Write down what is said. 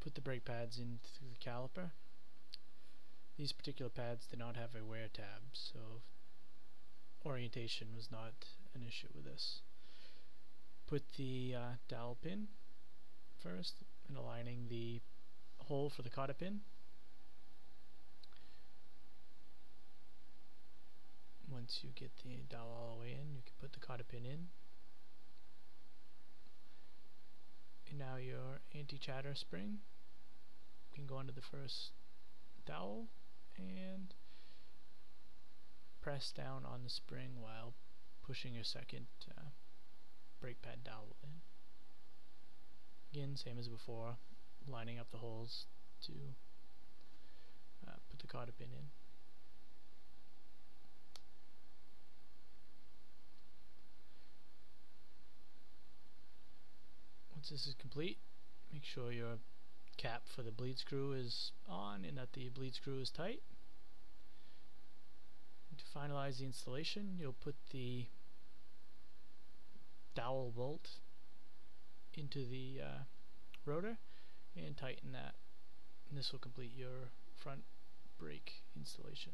put the brake pads into the caliper. These particular pads did not have a wear tab, so orientation was not an issue with this. Put the dowel pin first and aligning the hole for the cotter pin. Once you get the dowel all the way in, you can put the cotter pin in. And now your anti-chatter spring can go under the first dowel and press down on the spring while pushing your second brake pad dowel in. Again, same as before, lining up the holes to put the cotter pin in. Once this is complete, make sure your cap for the bleed screw is on and that the bleed screw is tight. And to finalize the installation, you'll put the dowel bolt into the rotor and tighten that, and this will complete your front brake installation.